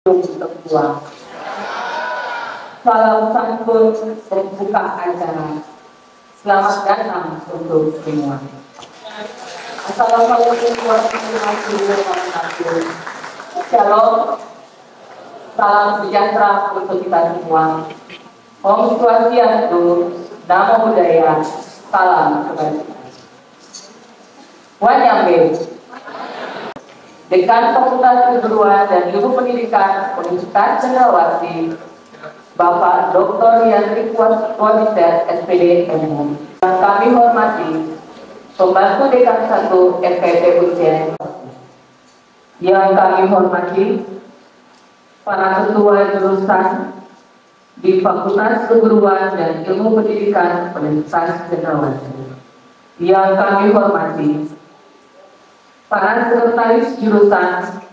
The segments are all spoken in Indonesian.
untuk dua. Salam santun pembuka acara. Selamat datang untuk semua. Assalamualaikum warahmatullahi wabarakatuh. Shalom. Salam sejahtera untuk kita semua. Om Swastiastu, Namo Buddhaya, salam kebajikan. Wanyambe, Dekan Fakultas Keguruan dan Ilmu Pendidikan Universitas Cendrawasih, Bapak Dr. Yandri Kuwasister, SPD MU. Yang kami hormati, Pembantu Dekan 1 FKIP Ujian. Yang kami hormati, para ketua jurusan di Fakultas Keguruan dan Ilmu Pendidikan Universitas Cendrawasih. Yang kami hormati, para sekretaris jurusan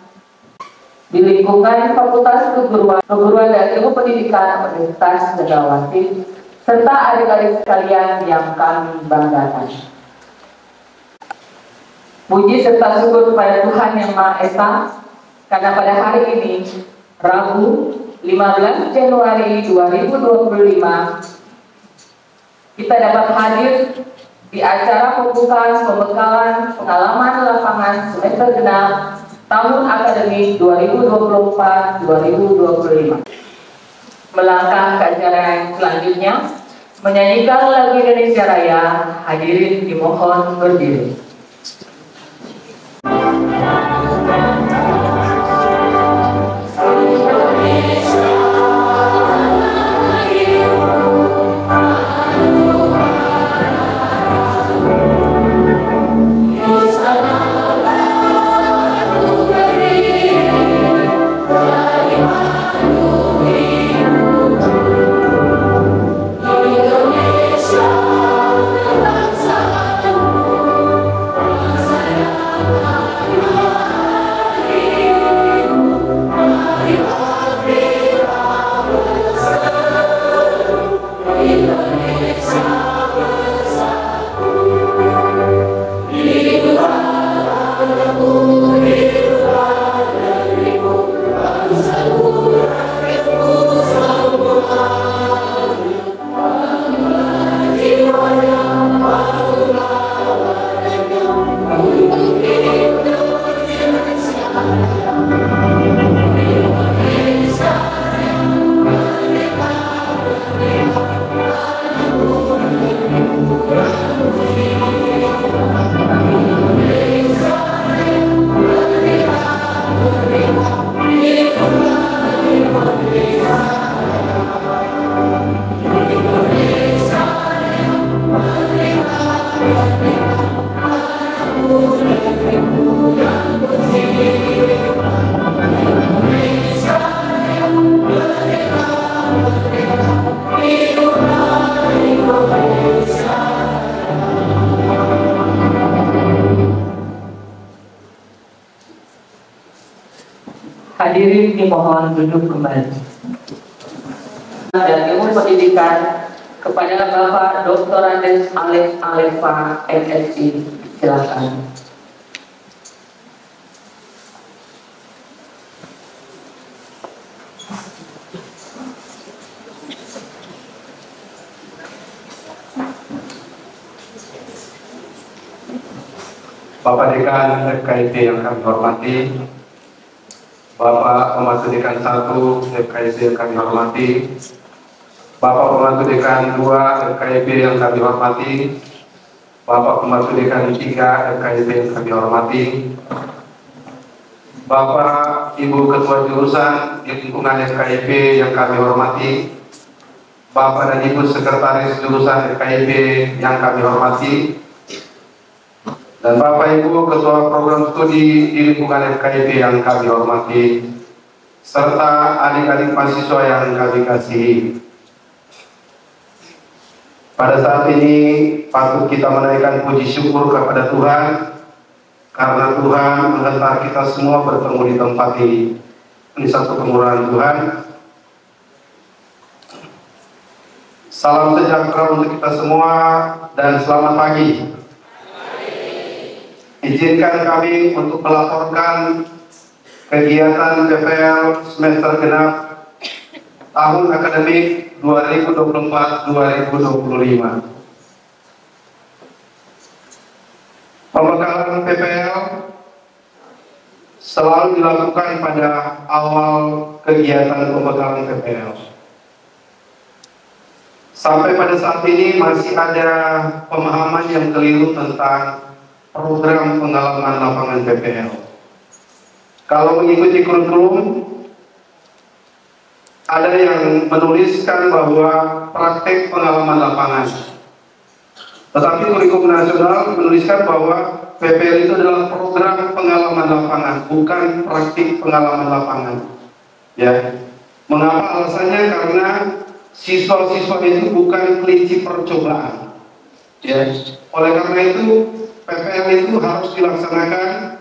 di lingkungan Fakultas Keguruan dan Ilmu Pendidikan Universitas Cendrawasih, serta adik-adik sekalian yang kami banggakan. Puji serta syukur kepada Tuhan Yang Maha Esa, karena pada hari ini, Rabu 15 Januari 2025, kita dapat hadir di acara pembukaan pembekalan pengalaman lapangan semester genap tahun akademik 2024-2025. Melangkah ke acara yang selanjutnya, menyanyikan lagu Indonesia Raya, hadirin dimohon berdiri. Hadirin dimohon duduk kembali. Dan Ilmu Pendidikan kepada Bapak Dr. Andes Alex Alefa, MSc, silakan. Bapak Dekan FKIP yang kami hormati, Bapak Pembantu Dekan 1 FKIP yang kami hormati, Bapak Pembantu Dekan 2 FKIP yang kami hormati, Bapak Pembantu Dekan 3 FKIP yang kami hormati, Bapak Ibu Ketua Jurusan di lingkungan FKIP yang kami hormati, Bapak dan Ibu Sekretaris Jurusan FKIP yang kami hormati, dan Bapak Ibu Ketua Program Studi di lingkungan FKIP yang kami hormati, serta adik-adik mahasiswa yang kami kasihi. Pada saat ini patut kita menaikkan puji syukur kepada Tuhan, karena Tuhan menghentak kita semua bertemu di tempat ini. Ini satu kemurahan Tuhan. Salam sejahtera untuk kita semua dan selamat pagi. Izinkan kami untuk melaporkan kegiatan PPL semester genap tahun akademik 2024-2025. Pembekalan PPL selalu dilakukan pada awal kegiatan pembekalan PPL. Sampai pada saat ini masih ada pemahaman yang keliru tentang program pengalaman lapangan PPL. Kalau mengikuti kurikulum, ada yang menuliskan bahwa praktek pengalaman lapangan. Tetapi kurikulum nasional menuliskan bahwa PPL itu adalah program pengalaman lapangan, bukan praktik pengalaman lapangan. Ya, mengapa alasannya? Karena siswa-siswa itu bukan kelinci percobaan. Ya, oleh karena itu PPL itu harus dilaksanakan.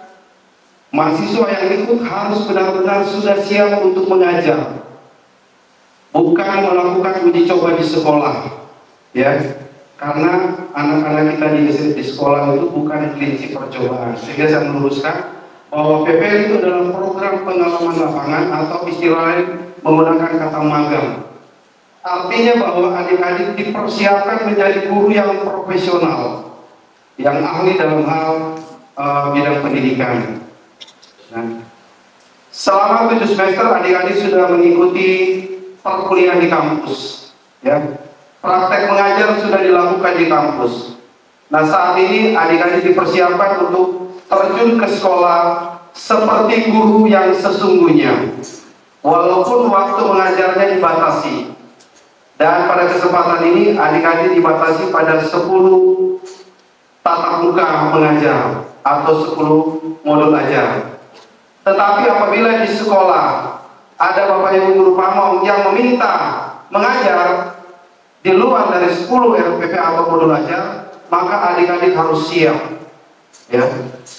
Mahasiswa yang ikut harus benar-benar sudah siap untuk mengajar, bukan melakukan uji coba di sekolah. Ya, karena anak-anak kita di sekolah itu bukan kelinci percobaan. Sehingga saya meluruskan bahwa PPL itu adalah program pengalaman lapangan atau istilah lain menggunakan kata magang. Artinya bahwa adik-adik dipersiapkan menjadi guru yang profesional, yang ahli dalam hal bidang pendidikan. Nah, selama 7 semester adik-adik sudah mengikuti perkuliahan di kampus. Ya, praktek mengajar sudah dilakukan di kampus. Nah, saat ini adik-adik dipersiapkan untuk terjun ke sekolah seperti guru yang sesungguhnya, walaupun waktu mengajarnya dibatasi. Dan pada kesempatan ini adik-adik dibatasi pada 10 tatap muka mengajar atau 10 modul ajar. Tetapi apabila di sekolah ada Bapak Ibu guru pamong yang meminta mengajar di luar dari 10 RPP atau modul ajar, maka adik-adik harus siap, ya,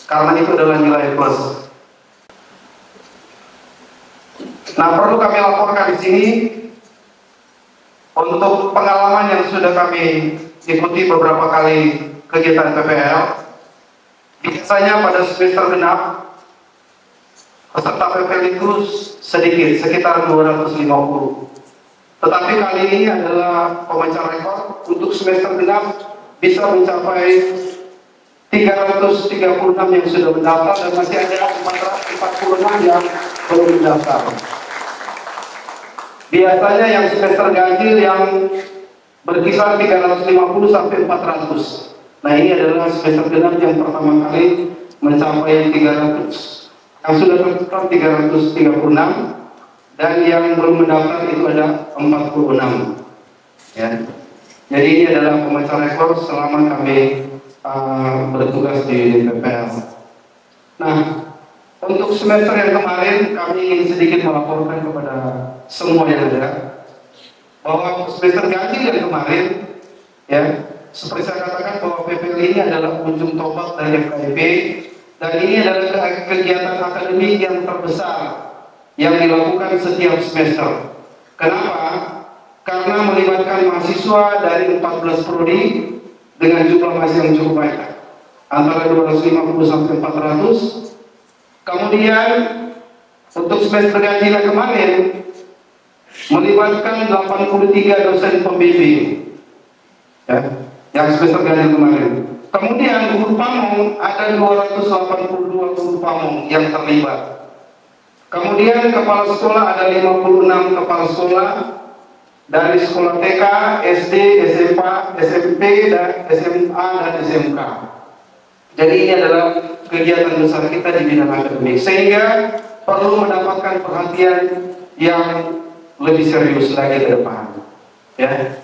karena itu adalah nilai plus. Nah, perlu kami laporkan di sini untuk pengalaman yang sudah kami ikuti beberapa kali kegiatan PPL. Biasanya pada semester genap peserta PPL itu sedikit, sekitar 250. Tetapi kali ini adalah pemecah rekor. Untuk semester genap bisa mencapai 336 yang sudah mendaftar dan masih ada 446 yang belum mendaftar. Biasanya yang semester ganjil yang berkisar 350 sampai 400. Nah, ini adalah semester genap yang pertama kali mencapai 300. Yang sudah terdaftar 336 dan yang belum mendaftar itu ada 46. Ya. Jadi ini adalah pemecah rekor selama kami bertugas di PPL. Nah, untuk semester yang kemarin kami ingin sedikit melaporkan kepada semua yang ada bahwa semester ganjil yang kemarin, ya, seperti saya katakan bahwa PPL ini adalah ujung tombak dari FKIP. Dan ini adalah kegiatan akademik yang terbesar yang dilakukan setiap semester. Kenapa? Karena melibatkan mahasiswa dari 14 prodi dengan jumlah mahasiswa yang cukup banyak, antara 250 sampai 400. Kemudian untuk semester ganjil yang kemarin melibatkan 83 dosen pembimbing, ya, yang semester ganjil kemarin. Kemudian guru pamong ada 282 guru pamong yang terlibat. Kemudian kepala sekolah ada 56 kepala sekolah dari sekolah TK, SD, SMP, dan SMA dan SMK. Jadi ini adalah kegiatan besar kita di bidang akademik, sehingga perlu mendapatkan perhatian yang lebih serius lagi ke depan. Ya.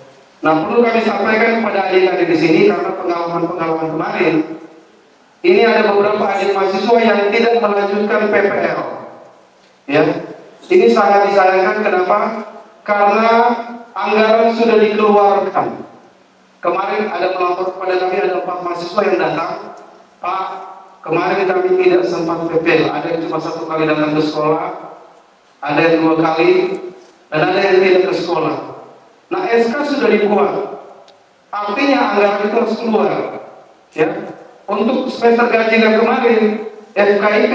Nah, perlu kami sampaikan kepada adik-adik di sini karena pengalaman-pengalaman kemarin ini ada beberapa adik mahasiswa yang tidak melanjutkan PPL. Ya, ini sangat disayangkan. Kenapa? Karena anggaran sudah dikeluarkan. Kemarin ada melapor kepada kami, ada 4 mahasiswa yang datang, Pak, kemarin kami tidak sempat PPL. Ada yang cuma 1 kali datang ke sekolah, ada yang 2 kali, dan ada yang tidak ke sekolah. Nah, SK sudah dibuat, artinya anggaran itu harus keluar. Ya, untuk semester ganjil yang kemarin FKIP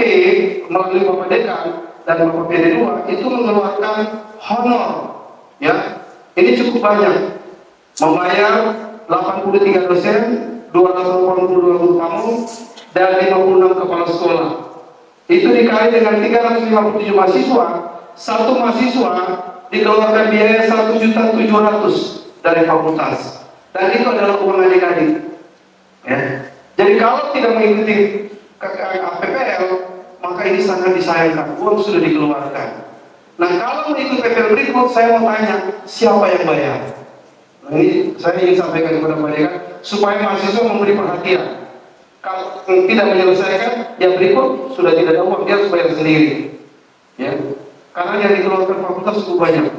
melalui Bapak Dekan dan Bapak PD2 itu mengeluarkan honor, ya. Ini cukup banyak, membayar 83 dosen, 282 guru tamu, dan 56 kepala sekolah. Itu dikali dengan 357 mahasiswa, satu mahasiswa dikeluarkan biaya 1.700.000 dari fakultas, dan itu adalah uang adik-adik. Ya. Jadi kalau tidak mengikuti PPL, maka ini sangat disayangkan, uang sudah dikeluarkan. Nah, kalau mengikuti PPL berikut, saya mau tanya, siapa yang bayar? Nah, ini saya ingin sampaikan kepada mereka supaya mahasiswa memberi perhatian. Kalau tidak menyelesaikan, yang berikut sudah tidak ada uang, dia harus bayar sendiri. Ya, karena yang dikeluarkan fakultas cukup banyak.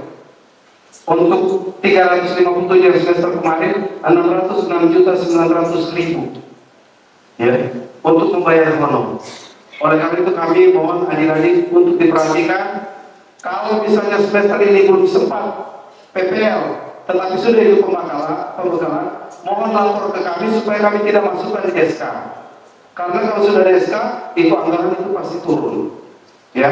Untuk 357 yang semester kemarin, 606.900.000. Ya, untuk membayar honor. Oleh karena itu kami mohon adik-adik untuk diperhatikan. Kalau misalnya semester ini belum sempat PPL, tetapi sudah itu pembekalan, mohon lapor ke kami supaya kami tidak masukkan di SK. Karena kalau sudah ada SK, itu anggaran itu pasti turun. Ya,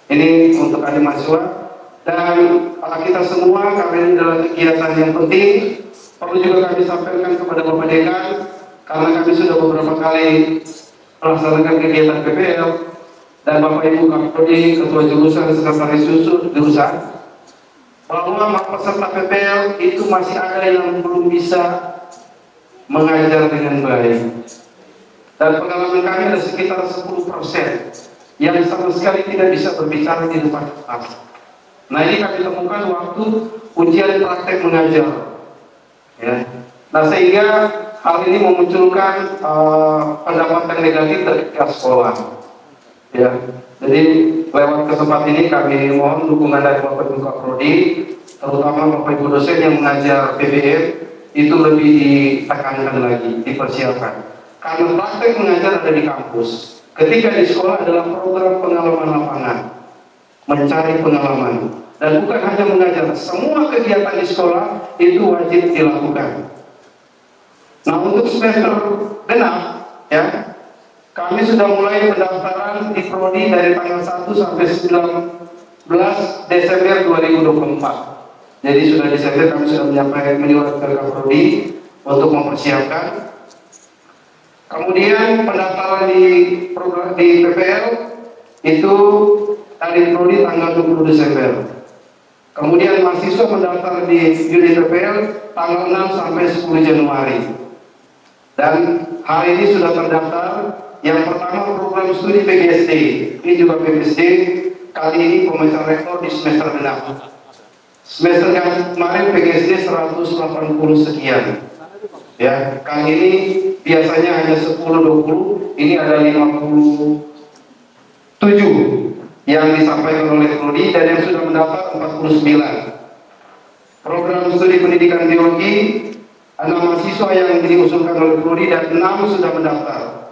ini untuk adik mahasiswa dan kita semua, karena ini adalah kegiatan yang penting. Perlu juga kami sampaikan kepada Bapak Dekan, karena kami sudah beberapa kali melaksanakan kegiatan PPL dan Bapak Ibu Kapolri, Ketua Jurusan, Sekretaris Jurusan, bahwa peserta PPL itu masih ada yang belum bisa mengajar dengan baik. Dan pengalaman kami ada sekitar 10% yang sama sekali tidak bisa berbicara di depan kelas. Nah, ini kami temukan waktu ujian praktek mengajar. Ya. Nah, sehingga hal ini memunculkan pendapat yang negatif dari pihak sekolah. Ya, jadi lewat kesempatan ini kami mohon dukungan dari Bapak Ibu Kaprodi, terutama Bapak Ibu dosen yang mengajar PBM, itu lebih ditekankan lagi, dipersiapkan. Karena praktek mengajar ada di kampus. Ketika di sekolah adalah program pengalaman lapangan, mencari pengalaman, dan bukan hanya mengajar. Semua kegiatan di sekolah itu wajib dilakukan. Nah, untuk semester genap, ya, kami sudah mulai pendaftaran di Prodi dari tanggal 1 sampai 19 Desember 2024. Jadi sudah Desember kami sudah menyampaikan menyurat ke Prodi untuk mempersiapkan. Kemudian pendaftaran di program di PPL itu dari Prodi tanggal 20 Desember. Kemudian mahasiswa mendaftar di unit PPL tanggal 6 sampai 10 Januari. Dan hari ini sudah terdaftar. Yang pertama program studi PGSD. Ini juga PGSD. Kali ini pemecah rekor di semester genap. Semester kemarin PGSD 180 sekian. Ya, kali ini biasanya hanya 10-20. Ini ada 57 yang disampaikan oleh Prodi dan yang sudah mendaftar 49. Program studi pendidikan biologi 6 mahasiswa yang diusulkan oleh Prodi dan 6 sudah mendaftar.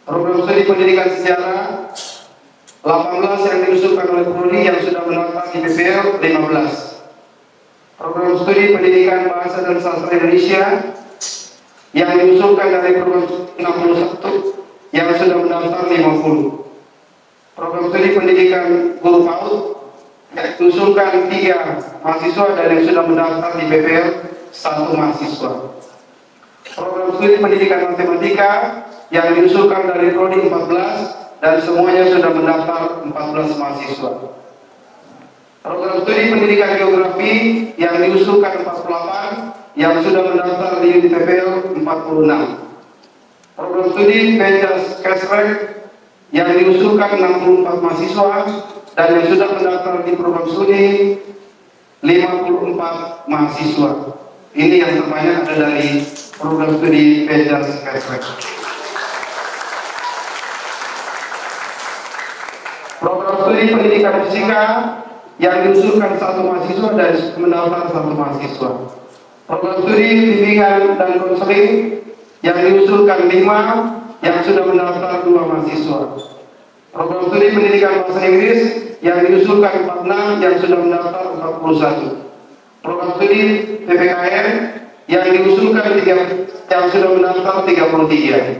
Program studi pendidikan sejarah 18 yang diusulkan oleh Prodi yang sudah mendaftar di PPL 15. Program studi pendidikan bahasa dan sastra Indonesia yang diusulkan dari program 61 yang sudah mendaftar 50. Program studi pendidikan guru PAUD yang diusulkan 3 mahasiswa dan yang sudah mendaftar di PPL 1 mahasiswa. Program studi pendidikan matematika yang diusulkan dari Prodi 14 dan semuanya sudah mendaftar 14 mahasiswa. Program studi pendidikan geografi yang diusulkan 48 yang sudah mendaftar di unit PPL 46. Program studi Penjas Kesrek yang diusulkan 64 mahasiswa dan yang sudah mendaftar di program studi 54 mahasiswa. Ini yang terbanyak ada dari program studi Penjas Kesrek. Program studi pendidikan fisika yang diusulkan 1 mahasiswa dan mendaftar 1 mahasiswa. Program studi bimbingan dan konseling yang diusulkan 5 yang sudah mendaftar 2 mahasiswa. Program studi pendidikan bahasa Inggris yang diusulkan 46 yang sudah mendaftar 41. Program studi PPKN yang diusulkan 3 yang sudah mendaftar 33.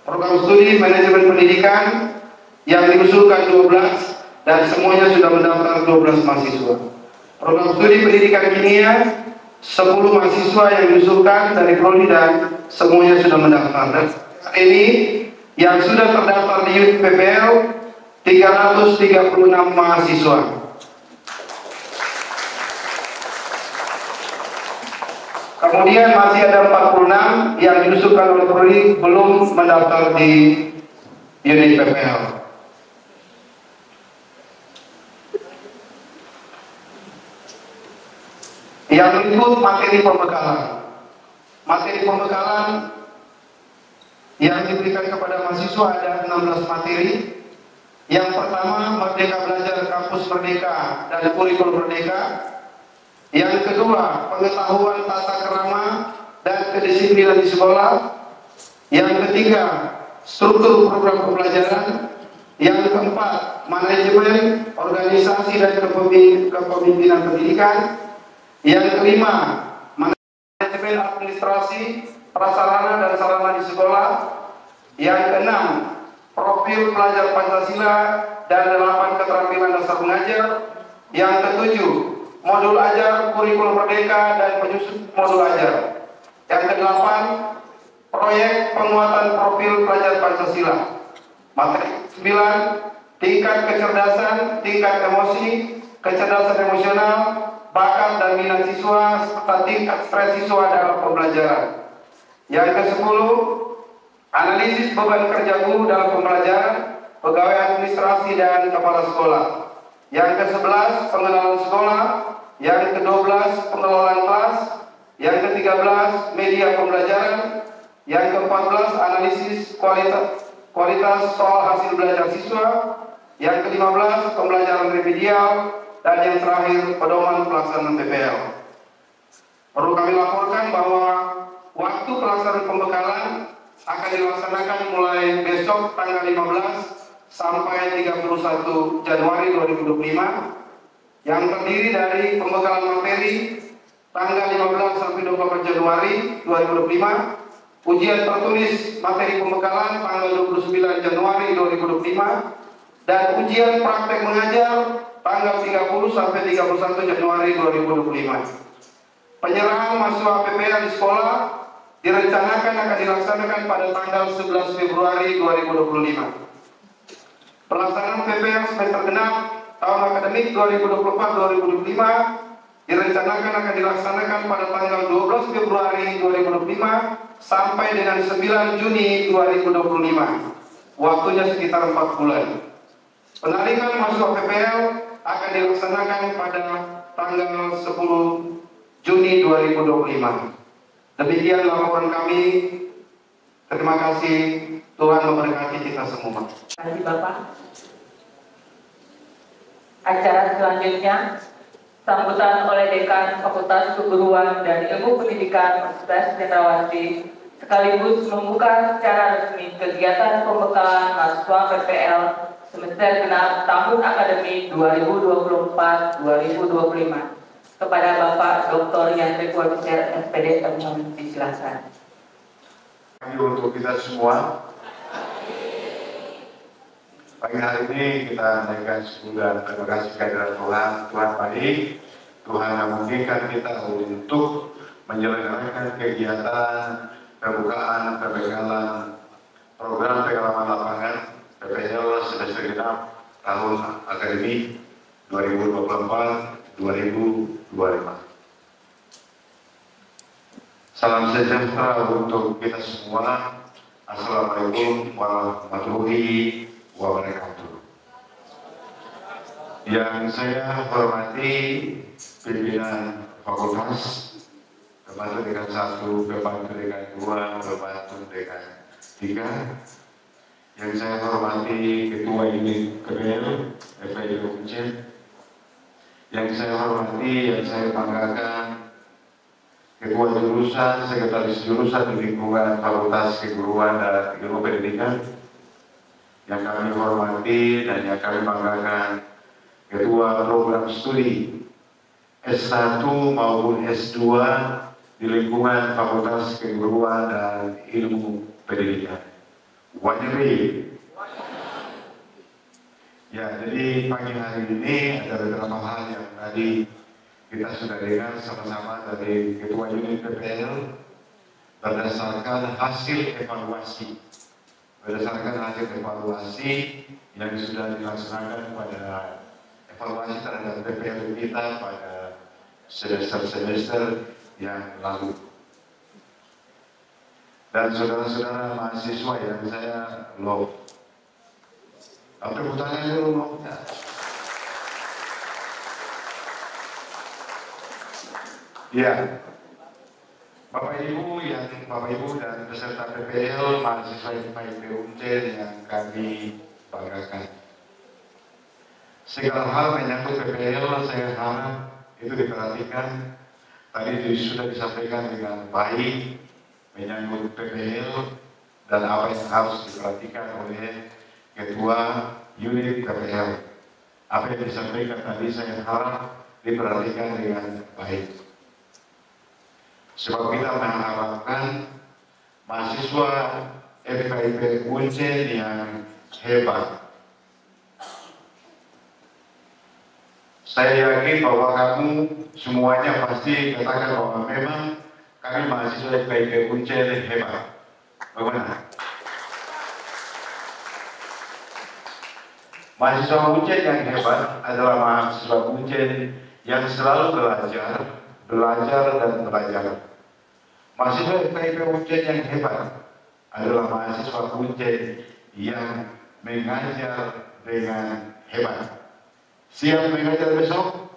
program studi manajemen pendidikan yang diusulkan 12 dan semuanya sudah mendaftar 12 mahasiswa. Program studi pendidikan kimia 10 mahasiswa yang diusulkan dari prodi dan semuanya sudah mendaftar. Dan saat ini yang sudah terdaftar di unit PPL 336 mahasiswa. Kemudian masih ada 46 yang diusulkan oleh prodi belum mendaftar di unit PPL. Yang berikut materi pembekalan. Materi pembekalan yang diberikan kepada mahasiswa ada 16 materi. Yang pertama, Merdeka Belajar Kampus Merdeka dan Kurikulum Merdeka. Yang kedua, pengetahuan tata kerama dan kedisiplinan di sekolah. Yang ketiga, struktur program pembelajaran. Yang keempat, manajemen, organisasi dan kepemimpinan pendidikan. Yang kelima, manajemen administrasi, prasarana dan sarana di sekolah. Yang keenam, profil pelajar Pancasila dan 8 keterampilan dasar mengajar. Yang ketujuh, modul ajar kurikulum merdeka dan penyusun modul ajar. Yang kedelapan, proyek penguatan profil pelajar Pancasila. Materi 9, tingkat kecerdasan, tingkat emosi, kecerdasan emosional, bakat dan minat siswa, serta tingkat stres siswa dalam pembelajaran. Yang ke-10, analisis beban kerja guru dalam pembelajaran, pegawai administrasi dan kepala sekolah. Yang ke-11, pengenalan sekolah. Yang ke-12, pengelolaan kelas. Yang ke-13, media pembelajaran. Yang ke-14, analisis kualitas soal hasil belajar siswa. Yang ke-15, pembelajaran remedial. Dan yang terakhir, pedoman pelaksanaan PPL. Perlu kami laporkan bahwa waktu pelaksanaan pembekalan akan dilaksanakan mulai besok tanggal 15 sampai 31 Januari 2025, yang terdiri dari pembekalan materi tanggal 15 sampai 24 Januari 2025, ujian tertulis materi pembekalan tanggal 29 Januari 2025, dan ujian praktek mengajar tanggal 30 sampai 31 Januari 2025. Penyerahan mahasiswa PPL di sekolah direncanakan akan dilaksanakan pada tanggal 11 Februari 2025. Pelaksanaan PPL semester genap tahun akademik 2024-2025 direncanakan akan dilaksanakan pada tanggal 12 Februari 2025 sampai dengan 9 Juni 2025. Waktunya sekitar 4 bulan. Penarikan mahasiswa PPL akan dilaksanakan pada tanggal 10 Juni 2025. Demikian laporan kami. Terima kasih. Tuhan memberkati kita semua. Terima kasih Bapak. Acara selanjutnya, sambutan oleh Dekan Fakultas Keguruan dan Ilmu Pendidikan Universitas Cendrawasih, sekaligus membuka secara resmi kegiatan pembekalan mahasiswa PPL semester genap tahun akademik 2024-2025 kepada Bapak Dr. Yandri Kualiser SPD Termohon disilakan. Untuk kita semua, pagi hari ini kita naikkan syukur terima kasih kehadirat Tuhan. Tuhan baik, Tuhan memungkinkan kita untuk menyelenggarakan kegiatan pembukaan pembekalan program pengalaman lapangan PPL semester genap tahun akademik 2024-2025. Salam sejahtera untuk kita semua. Assalamualaikum warahmatullahi wabarakatuh. Yang saya hormati pimpinan fakultas, pembantu dekan 1, pembantu dekan 2, pembantu dekan 3. Yang saya hormati ketua unit KPL, FPI Uncen. Yang saya hormati, yang saya banggakan, ketua jurusan, sekretaris jurusan di lingkungan Fakultas Keguruan dan Ilmu Pendidikan. Yang kami hormati dan yang kami banggakan, ketua program studi S1 maupun S2 di lingkungan Fakultas Keguruan dan Ilmu Pendidikan. Wajabi. Ya, jadi pagi hari ini ada beberapa hal yang tadi kita sudah dengar sama-sama dari Ketua Unit PPL berdasarkan hasil evaluasi. Berdasarkan hasil evaluasi yang sudah dilaksanakan pada evaluasi terhadap PPL kita pada semester-semester yang lalu. Dan saudara-saudara mahasiswa yang saya love, tepuk tangan dulu. Ya, Bapak Ibu dan peserta PPL, mahasiswa FKIP Uncen yang kami banggakan. Segala hal menyangkut PPL saya harap itu diperhatikan. Tadi sudah disampaikan dengan baik menyangkut PPL dan apa yang harus diperhatikan oleh Ketua Unit PPL. Apa yang disampaikan tadi saya harap diperhatikan dengan baik. Sebab kita mengharapkan mahasiswa FKIP Uncen yang hebat. Saya yakin bahwa kamu semuanya pasti katakan bahwa memang kami mahasiswa FKIP Uncen hebat. Bagaimana? Mahasiswa Uncen yang hebat adalah mahasiswa Uncen yang selalu belajar dan belajar. Mahasiswa FKIP Uncen yang hebat adalah mahasiswa Uncen yang mengajar dengan hebat. Siap mengajar besok?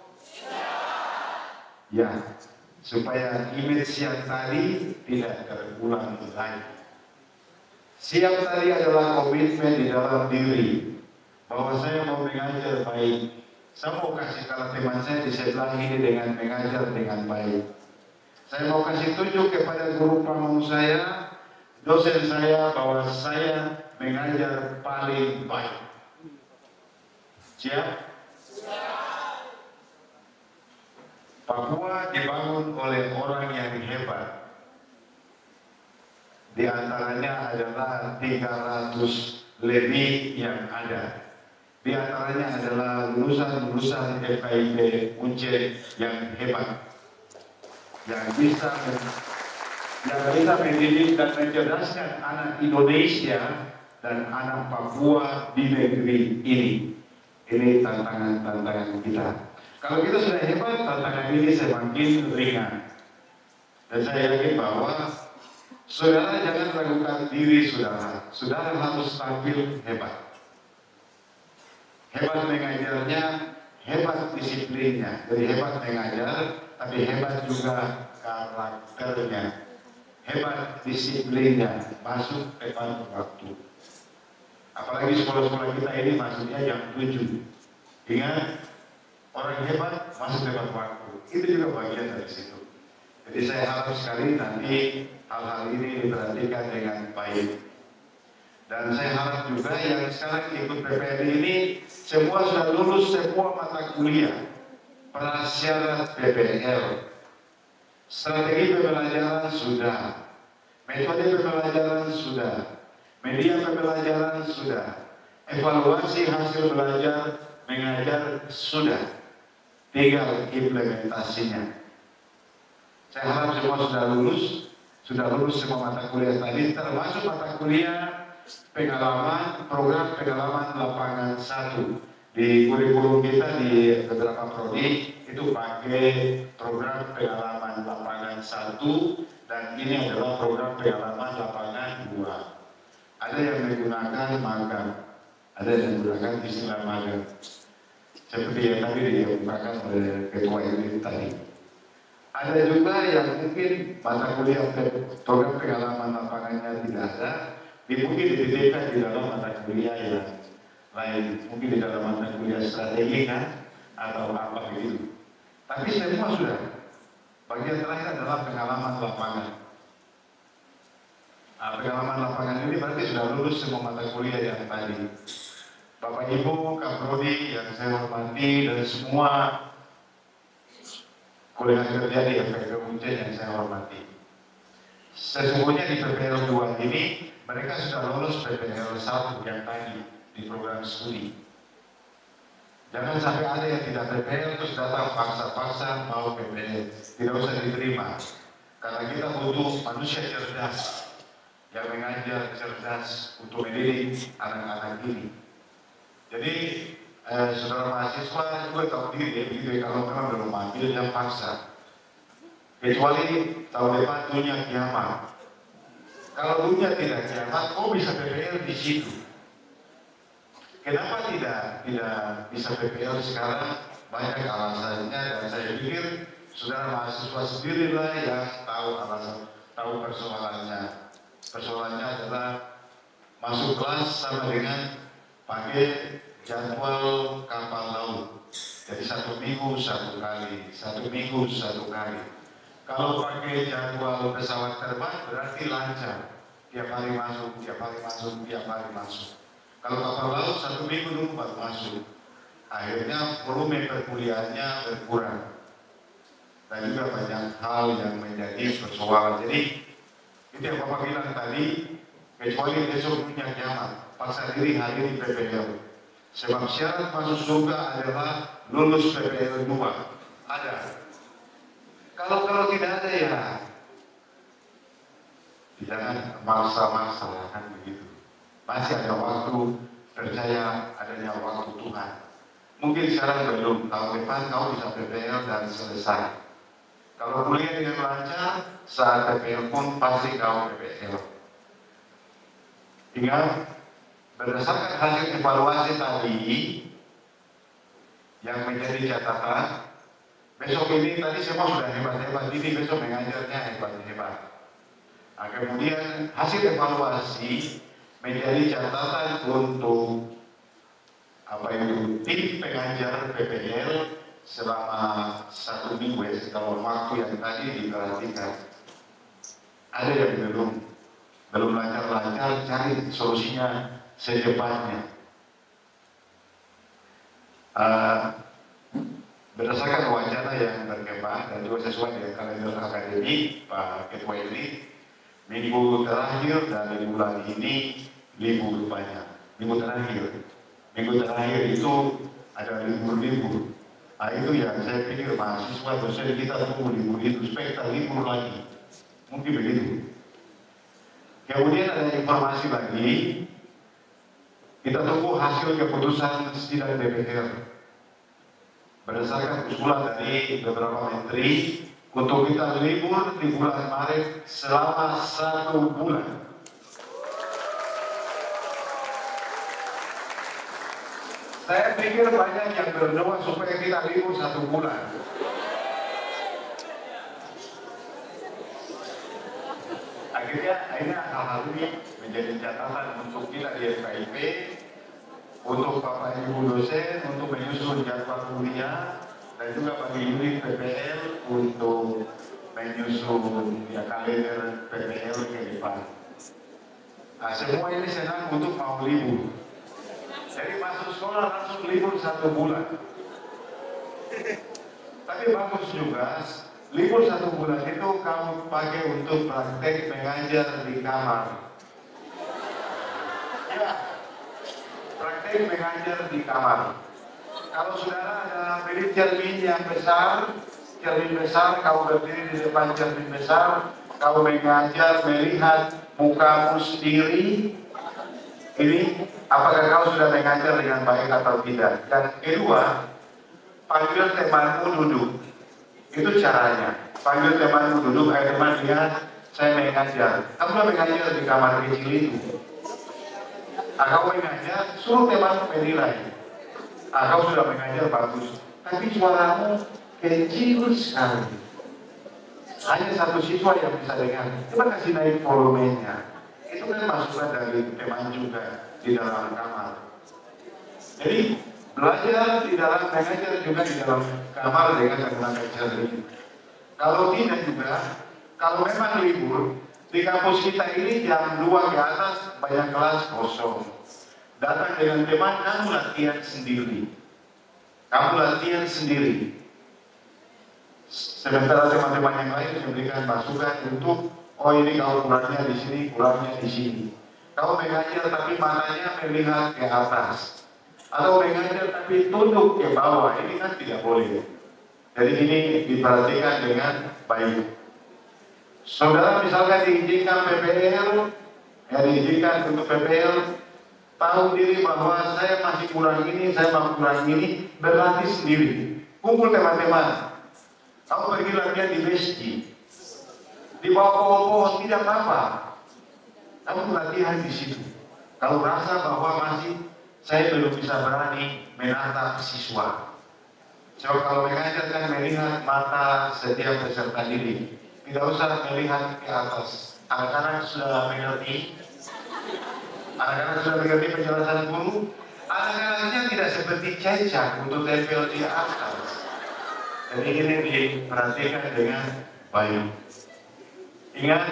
Ya, supaya image yang tadi tidak terulang lagi. Siap tadi adalah komitmen di dalam diri bahwa saya mau mengajar baik. Saya mau kasih kalau teman saya di sebelah ini dengan mengajar dengan baik. Saya mau kasih tunjuk kepada guru pamong saya, dosen saya bahwa saya mengajar paling baik. Siap? Papua dibangun oleh orang yang hebat. Di antaranya adalah 300 lebih yang ada. Di antaranya adalah lulusan-lulusan FKIP Uncen yang hebat, yang bisa mendidik dan mencerdaskan anak Indonesia dan anak Papua di negeri ini. Ini tantangan-tantangan kita. Kalau kita sudah hebat, tantangan ini semakin ringan. Dan saya yakin bahwa saudara jangan ragukan diri saudara. Saudara harus tampil hebat. Hebat mengajarnya, hebat disiplinnya. Jadi hebat mengajar, tapi hebat juga karakternya. Hebat disiplinnya, masuk tepat waktu. Apalagi sekolah-sekolah kita ini masuknya jam 7. Ingat, orang hebat masuk tepat waktu. Itu juga bagian dari situ. Jadi saya harap sekali nanti hal-hal ini diperhatikan dengan baik. Dan saya harap juga yang sekarang ikut PPL ini semua sudah lulus semua mata kuliah prasyarat PPL. Strategi pembelajaran sudah, metode pembelajaran sudah, media pembelajaran sudah, evaluasi hasil belajar mengajar sudah, tinggal implementasinya. Saya harap semua sudah lulus semua mata kuliah tadi, termasuk mata kuliah pengalaman, program pengalaman lapangan 1. Di kurikulum kita di beberapa prodi itu pakai program pengalaman lapangan 1 dan ini adalah program pengalaman lapangan 2. Ada yang menggunakan magang, ada yang menggunakan istilah magang. Seperti yang tadi dikemukakan oleh ketua ini tadi. Ada juga yang mungkin mata kuliah program pengalaman lapangannya tidak ada, mungkin dititipkan di dalam mata kuliah yang lain, mungkin di dalam mata kuliah strategi kan, atau apa begitu. Tapi semua sudah. Bagian terakhir adalah pengalaman lapangan. Pengalaman lapangan ini berarti sudah lulus semua mata kuliah yang tadi. Bapak Ibu, Kaprodi yang saya hormati dan semua kolega kerja di FKIP Uncen yang saya hormati. Sesungguhnya di PPL 2 ini mereka sudah lolos PPL 1 yang tadi di program studi. Jangan sampai ada yang tidak PPL terus datang paksa-paksa mau PPL. Tidak usah diterima. Karena kita butuh manusia cerdas yang mengajar cerdas untuk mendidik anak-anak ini. Jadi saudara mahasiswa juga tahu diri begitu ya, kalau memang belum ambil jangan paksa. Kecuali tahun depan dunia kiamat. Kalau dunia tidak kiamat, kok bisa PPL di situ? Kenapa tidak bisa PPL sekarang? Banyak alasannya dan saya pikir saudara mahasiswa sendirilah yang tahu alasan, tahu persoalannya. Persoalannya adalah masuk kelas sama dengan pakai jadwal kapal laut. Jadi 1 minggu 1 kali, 1 minggu 1 kali. Kalau pakai jadwal pesawat terbang berarti lancar. Tiap hari masuk, tiap hari masuk, tiap hari masuk. Kalau kapal laut 1 minggu dulu baru masuk. Akhirnya volume perkuliahannya berkurang. Dan juga banyak hal yang menjadi persoalan. Jadi itu yang Bapak bilang tadi, kecuali besok punya kiamat, paksa diri hadiri PPL. Sebab syarat masuk surga adalah lulus PPL 2. Ada. Kalau tidak ada ya jangan maksa-maksa kan begitu. Masih ada waktu, percaya adanya waktu Tuhan. Mungkin sekarang belum, tahun depan kau bisa PPL dan selesai. Kalau kuliah dengan lancar, saat PPL pun pasti kau PPL. Ingat, berdasarkan hasil evaluasi tadi yang menjadi catatan, besok ini tadi semua sudah hebat-hebat, ini besok mengajarnya hebat-hebat. Nah, kemudian hasil evaluasi menjadi catatan untuk tim pengajar PPL selama 1 minggu dalam waktu yang tadi diperhatikan. Ada yang belum lancar-lancar, cari solusinya secepatnya. Berdasarkan wacana yang berkembang dan juga sesuai dengan kalender akademik Pak Ketua ini, minggu terakhir dari bulan ini libur banyak. Minggu terakhir itu ada libur-libur. Nah itu ya saya pikir mahasiswa dosen kita tunggu libur itu supaya kita libur lagi. Mungkin begitu. Kemudian ada informasi lagi, kita tunggu hasil keputusan sidang DPR. Berdasarkan usulan dari beberapa menteri, untuk kita libur di bulan Maret selama 1 bulan. Saya pikir banyak yang berdoa supaya kita libur 1 bulan. Akhirnya hal-hal ini menjadi catatan untuk kita di FKIP, untuk Bapak Ibu dosen, untuk menyusun jadwal kuliah, dan juga bagi unit PPL untuk menyusun kalender PPL ke depan. Nah, semua ini senang untuk mau libur. Jadi masuk sekolah langsung libur 1 bulan. Tapi bagus juga, libur 1 bulan itu kamu pakai untuk praktek mengajar di kamar. Ya, praktek mengajar di kamar. Kalau saudara ada beli cermin yang besar, kau berdiri di depan cermin besar, kau mengajar melihat mukamu sendiri, ini apakah kau sudah mengajar dengan baik atau tidak? Dan kedua, panggil temanmu duduk. Itu caranya. Panggil temanmu duduk, teman lihat saya mengajar. Kamu mengajar di kamar kecil itu. Kau mengajar, suruh temanmu menilai. Kau sudah mengajar bagus, tapi suaramu kecil sekali. Hanya 1 siswa yang bisa dengar. Coba kasih naik volumenya. Itu kan masukan dari teman juga di dalam kamar. Jadi belajar di dalam mengajar juga di dalam kamar dengan menggunakan cermin. Kalau tidak juga, kalau memang libur di kampus kita ini jam 2 ke atas banyak kelas kosong. Datang dengan teman, kamu latihan sendiri. Sementara teman-teman yang lain memberikan masukan untuk Oh ini kau kurangnya di sini, kurangnya di sini. Kau mengajar tapi matanya melihat ke atas, atau mengajar tapi tunduk ke bawah, ini kan tidak boleh. Jadi ini diperhatikan dengan baik. Saudara misalkan diizinkan PPL, diizinkan untuk PPL, tahu diri bahwa saya masih kurang ini, saya masih kurang ini, berlatih sendiri. Kumpul teman-teman. Kamu pergi latihan di masjid, di bawah pohon-pohon tidak apa-apa. Kamu latihan di situ. Kalau rasa bahwa masih saya belum bisa berani menatap siswa. Coba kalau mengajar kan melihat mata setiap peserta didik. Tidak usah melihat ke atas. Anak-anak sudah mengerti. Anak-anak sudah mengerti penjelasan guru. Anak-anaknya tidak seperti cecak untuk tempel di atas. Jadi ini diperhatikan dengan baik. Ingat,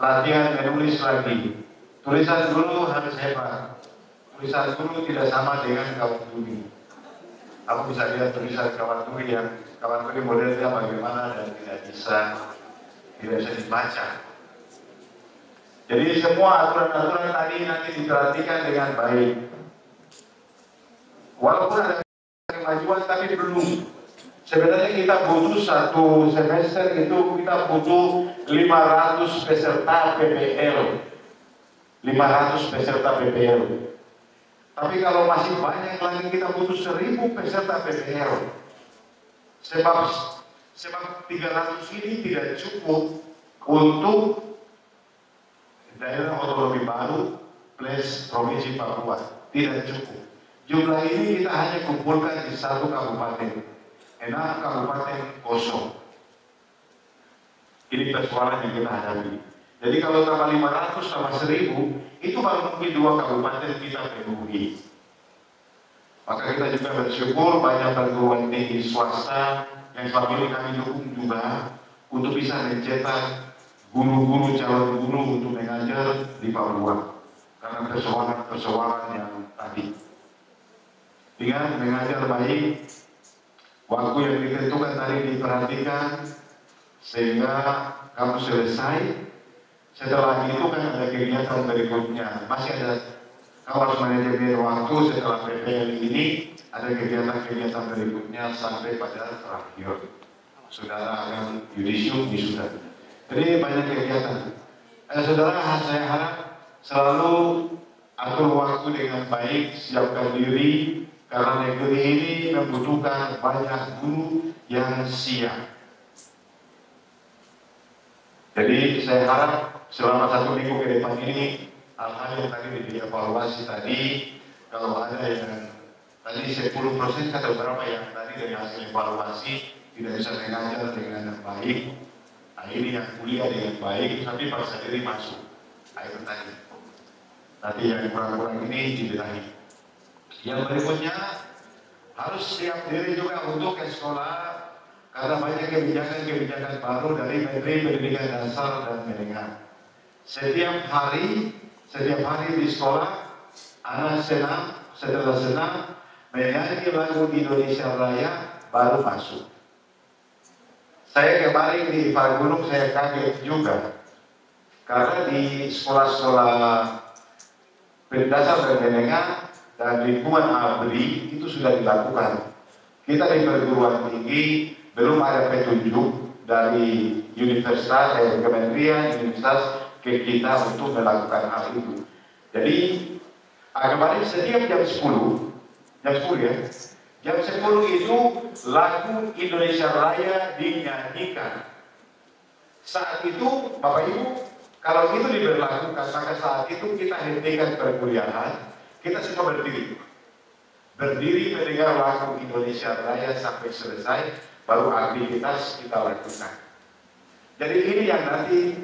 latihan menulis lagi. Tulisan guru harus hebat. Tulisan guru tidak sama dengan kawan tuli. Aku bisa lihat tulisan kawan tuli yang kawan tuli modelnya bagaimana dan tidak bisa dibaca. Jadi semua aturan-aturan tadi nanti diperhatikan dengan baik. Walaupun ada kemajuan tapi belum. Sebenarnya kita butuh satu semester itu kita butuh 500 peserta PPL. 500 peserta PPL. Tapi kalau masih banyak lagi kita butuh 1000 peserta PPL. Sebab 300 ini tidak cukup untuk daerah otonomi baru plus provinsi Papua. Tidak cukup. Jumlah ini kita hanya kumpulkan di satu kabupaten. 6 kabupaten kosong. Ini persoalan yang kita hadapi. Jadi kalau tambah 500 tambah 1000, itu baru mungkin 2 kabupaten kita penuhi. Maka kita juga bersyukur banyak perguruan tinggi swasta yang selama ini kami dukung juga untuk bisa mencetak guru-guru calon guru untuk mengajar di Papua. Karena persoalan yang tadi. Dengan mengajar baik, waktu yang ditentukan tadi diperhatikan sehingga kamu selesai. Setelah itu kan ada kegiatan berikutnya. Masih ada, kamu harus manajemen waktu setelah PPL ini, ada kegiatan-kegiatan berikutnya sampai pada terakhir. Saudara akan yudisium wisuda. Jadi banyak kegiatan. Saudara, saya harap selalu atur waktu dengan baik, siapkan diri, karena negeri ini membutuhkan banyak guru yang siap. Jadi saya harap selama 1 minggu ke depan ini, hal-hal yang tadi dievaluasi tadi, kalau ada yang tadi 10% atau berapa yang tadi dari hasil evaluasi tidak bisa mengajar dengan baik, nah ini yang kuliah dengan baik, tapi paksa diri masuk. Nah itu tadi. Nanti yang kurang-kurang ini dibenahi. Yang berikutnya harus siap diri juga untuk ke sekolah. Karena banyak kebijakan-kebijakan baru dari Menteri Pendidikan Dasar dan Menengah. Setiap hari di sekolah, anak senam, setelah senam, menyanyi lagu Indonesia Raya, baru masuk. Saya kemarin di Pargunung, saya kaget juga. Karena di sekolah-sekolah dasar dan menengah dan lingkungan ABRI itu sudah dilakukan. Kita di perguruan tinggi belum ada petunjuk dari universitas, kementerian, universitas ke kita untuk melakukan hal itu. Jadi kemarin setiap jam 10 ya, jam 10 itu lagu Indonesia Raya dinyanyikan. Saat itu Bapak Ibu, kalau itu diberlakukan, maka saat itu kita hentikan perkuliahan, kita semua berdiri mendengar lagu Indonesia Raya sampai selesai, baru aktivitas kita lakukan. Jadi ini yang nanti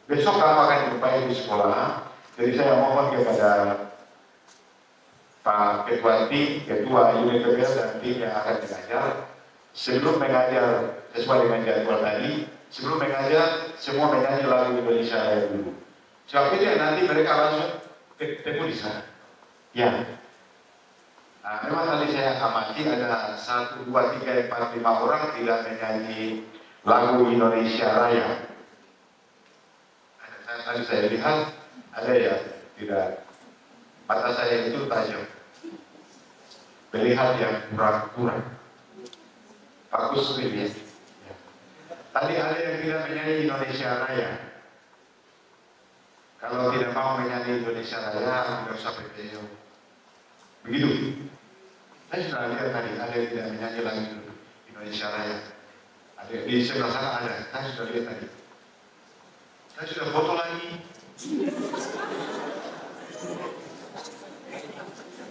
besok kamu akan jumpai di sekolah. Jadi saya mohon kepada Pak Ketua Tim, Ketua unit PPL dan tim yang akan mengajar, sebelum mengajar sesuai dengan jadwal tadi, sebelum mengajar semua menyanyi lagu Indonesia Raya dulu. Sebab itu yang nanti mereka langsung ketemu di sana. Ya. Nah, memang tadi saya amati ada 1, 2, 3, 4, 5 orang tidak menyanyi lagu Indonesia Raya. tadi saya lihat ada ya tidak, mata saya itu tajam, melihat yang kurang-kurang. Bagus ini. Ya. Tadi ada yang tidak menyanyi Indonesia Raya. Kalau tidak mau menyanyi Indonesia Raya, tidak usah PPU. Begitu. Saya sudah lihat tadi ada yang tidak menyanyi lagi Indonesia Raya. Ada di sebelah sana ada. Saya sudah lihat tadi. Saya sudah foto lagi.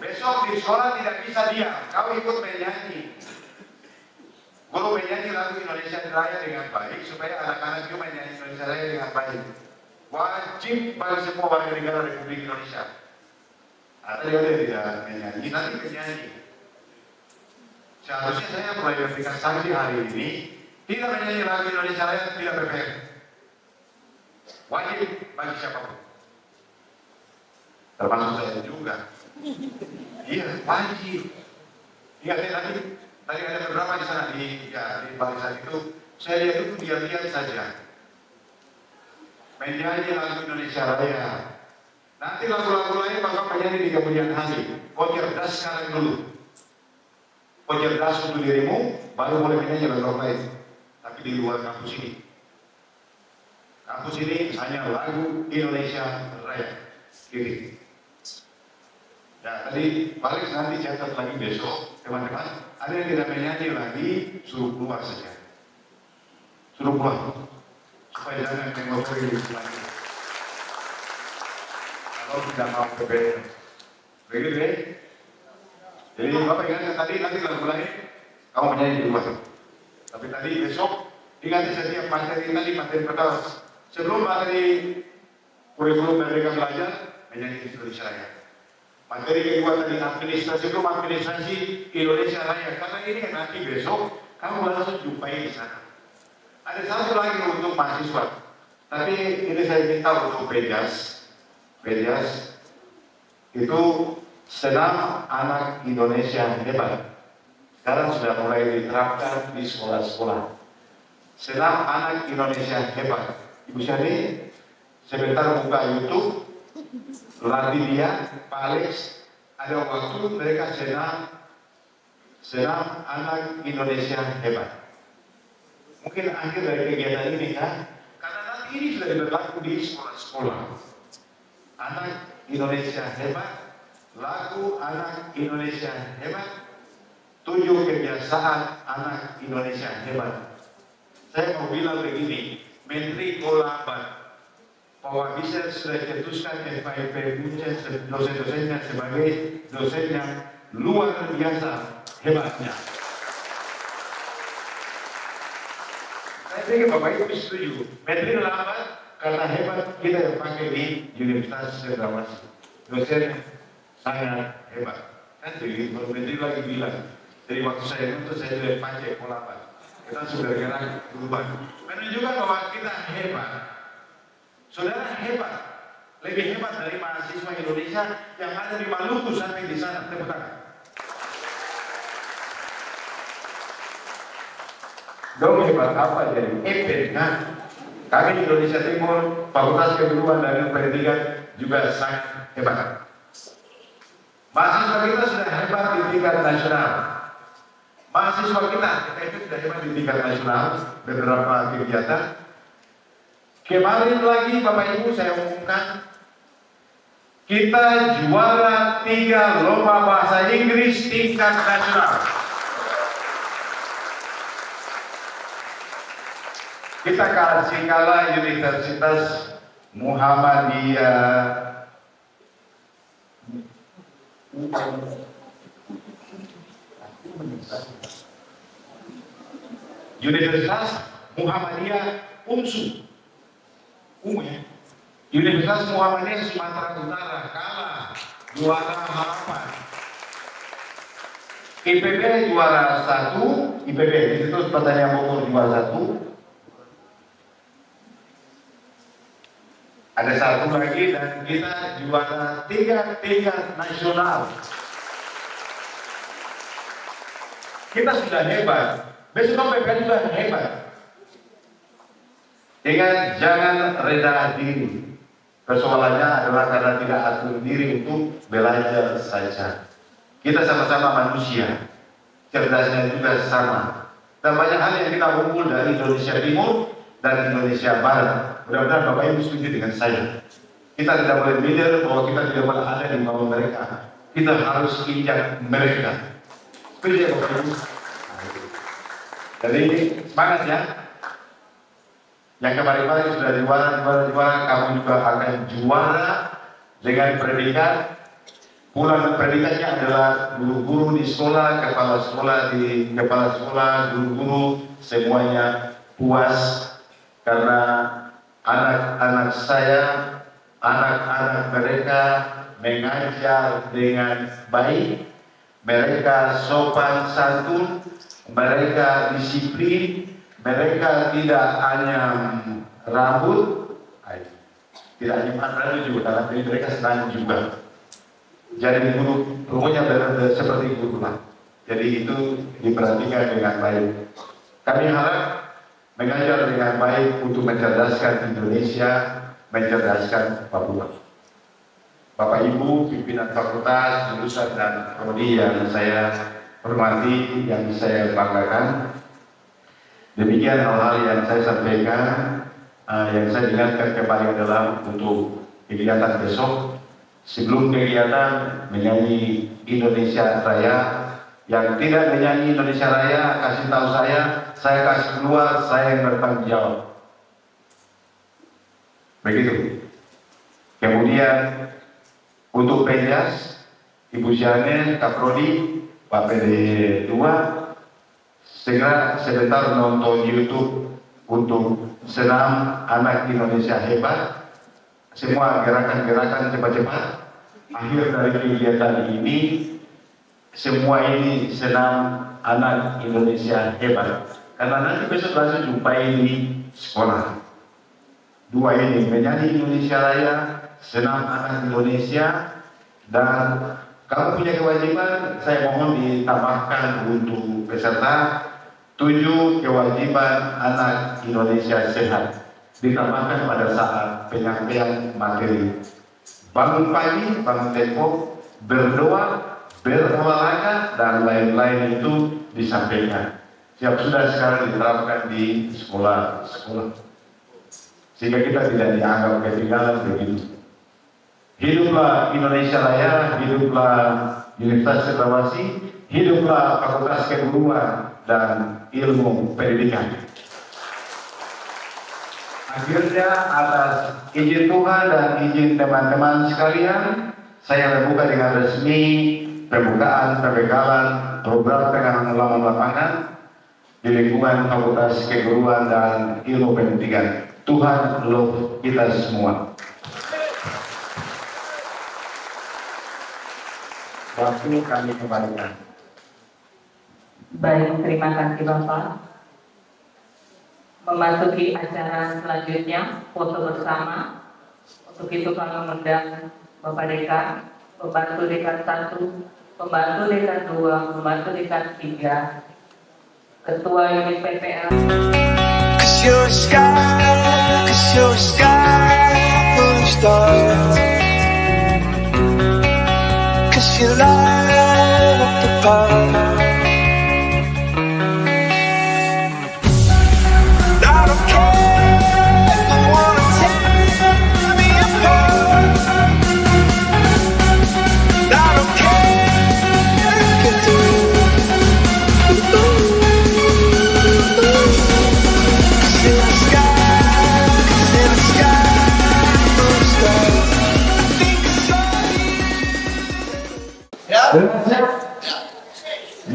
Besok di sekolah tidak bisa diam. Kau ikut menyanyi. Guru menyanyi lagu Indonesia Raya dengan baik supaya anak-anak juga menyanyi Indonesia Raya dengan baik. Wajib bagi semua warga negara Republik Indonesia. Ada yang tidak menyanyi, nanti menyanyi. Seharusnya saya mulai memberikan sanksi hari ini, tidak menyanyi lagu Indonesia Raya, tidak PPM. Wajib bagi siapapun. Termasuk saya juga. Iya, wajib. Ingat tadi ada beberapa di sana di barisan itu, saya lihat itu diam-diam saja. Menyanyi lagu Indonesia Raya. Nanti lagu-lagu lain bakal menyanyi di kemudian hari. Kau cerdas sekarang dulu. Kau cerdas untuk dirimu, baru boleh menyanyi lagu lain. Tapi di luar kampus ini. Kampus ini hanya lagu Indonesia Raya. Kiri. Ya, tadi balik nanti catat lagi besok, teman-teman. Ada yang tidak menyanyi lagi, suruh keluar saja. Suruh keluar. Supaya jangan mengotori lagi. Kalau tidak mau PPM. Begitu ya? Jadi Bapak ingat tadi nanti lagu lain, kamu menyanyi di luar. Tapi tadi besok, ingat setiap materi tadi, materi pertama. Sebelum materi kurikulum Merdeka Belajar, menyanyi Indonesia Raya. Materi kedua tadi administrasi, belum administrasi Indonesia Raya. Karena ini nanti besok kamu langsung jumpai di sana. Ada satu lagi untuk mahasiswa. Tapi ini saya minta untuk Pejas itu senam anak Indonesia hebat. Sekarang sudah mulai diterapkan di sekolah-sekolah. Senam anak Indonesia hebat. Ibu Syari, sebentar buka YouTube. Latih dia, Pak Alex, ada waktu mereka senam anak Indonesia hebat. Mungkin akhir dari kegiatan ini kan, karena nanti ini sudah berlaku di sekolah-sekolah. Anak Indonesia hebat, lagu anak Indonesia hebat, 7 kebiasaan anak Indonesia hebat. Saya mau bilang begini, Menteri Kolaban, bahwa bisa sudah cetuskan FIP dosen-dosennya sebagai dosen yang luar biasa hebatnya. Saya pikir Bapak Ibu setuju. Menteri lambat karena hebat kita yang pakai di Universitas Cendrawasih. Dosen sangat hebat. Kan jadi Menteri lagi bilang, dari waktu saya itu saya sudah pakai Kolaban. Kita sudah gerak berubah. Menunjukkan bahwa kita hebat. Saudara hebat, lebih hebat dari mahasiswa Indonesia yang ada di Maluku sampai di sana. Tepuk tangan. Dong hebat apa jadi? Nah, kami di Indonesia Timur, Fakultas Keguruan dan Pendidikan juga sangat hebat. Mahasiswa kita sudah hebat di tingkat nasional. Mahasiswa kita itu sudah hebat di tingkat nasional, beberapa kegiatan. Kemarin lagi Bapak Ibu saya umumkan, kita juara 3 lomba bahasa Inggris tingkat nasional. Kita kasih kalah Universitas Muhammadiyah UNSU. Universitas Muhammadiyah Sumatera Utara kalah, juara harapan. IPB juara 1, IPB itu Pertanian Bogor juara 1. Ada satu lagi dan kita juara 3 tingkat nasional. Kita sudah hebat. Besok PPN sudah hebat. Jangan reda diri. Persoalannya adalah karena tidak atur diri untuk belajar saja. Kita sama-sama manusia, cerdasnya juga sama. Dan banyak hal yang kita unggul dari Indonesia Timur dan Indonesia Barat. Mudah-mudahan Bapak Ibu setuju dengan saya. Kita tidak boleh minder bahwa kita tidak boleh ada di bawah mereka. Kita harus injak mereka. Setuju ya Bapak Ibu? Jadi semangat ya. Yang kemarin-kemarin sudah juara, kamu juga akan juara dengan predikat. Pulang predikatnya adalah guru-guru di sekolah, kepala sekolah, guru-guru semuanya puas karena anak-anak saya, anak-anak mereka mengajar dengan baik, mereka sopan santun, mereka disiplin, mereka tidak anyam rambut, tidak anyam rambut juga, tapi mereka senang juga. Jadi guru, pokoknya benar seperti guru lah. Jadi itu diperhatikan dengan baik. Kami harap mengajar dengan baik untuk mencerdaskan Indonesia, mencerdaskan Papua. Bapak Ibu, pimpinan fakultas, jurusan dan prodi yang saya hormati, yang saya banggakan. Demikian hal-hal yang saya sampaikan. Yang saya ingatkan kembali adalah untuk kegiatan besok. Sebelum kegiatan menyanyi Indonesia Raya, yang tidak menyanyi Indonesia Raya kasih tahu saya kasih keluar, saya yang bertanggung jawab. Begitu. Kemudian untuk penjas, Ibu Syane, Kaprodi, Pak PD 2, segera sebentar nonton YouTube untuk senam anak Indonesia hebat. Semua gerakan-gerakan cepat-cepat. Akhir dari kegiatan ini, semua ini senam anak Indonesia hebat. Karena nanti besok langsung jumpai di sekolah. Dua ini, menyanyi Indonesia Raya, senam anak Indonesia, dan kamu punya kewajiban, saya mohon ditambahkan untuk peserta 7 kewajiban anak Indonesia sehat. Ditambahkan pada saat penyampaian materi. Bangun pagi, bangun tempo, berdoa, berolahraga, dan lain-lain itu disampaikan. Siap sudah sekarang diterapkan di sekolah-sekolah. Sehingga kita tidak dianggap ketinggalan begitu. Hiduplah Indonesia Raya, hiduplah Universitas Cendrawasih, hiduplah Fakultas Keguruan dan Ilmu Pendidikan. Akhirnya atas izin Tuhan dan izin teman-teman sekalian, saya membuka dengan resmi pembukaan pembegalan program pengenalan lapangan di lingkungan Fakultas Keguruan dan Ilmu Pendidikan. Tuhan love kita semua. Waktu kami kembalikan. Baik, terima kasih Bapak. Memasuki acara selanjutnya, foto bersama. Untuk itu kami mengundang Bapak Dekan, Pembantu Dekan 1, Pembantu Dekan 2, Pembantu Dekan 3, Ketua Unit PPL. Cause you're a sky full of stars. Cause you light up the path.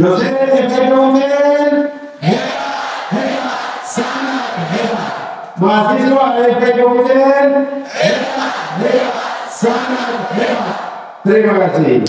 Dosen FKUN hebat, sangat hebat. Mahasiswa FKUN hebat, sangat hebat. Terima kasih.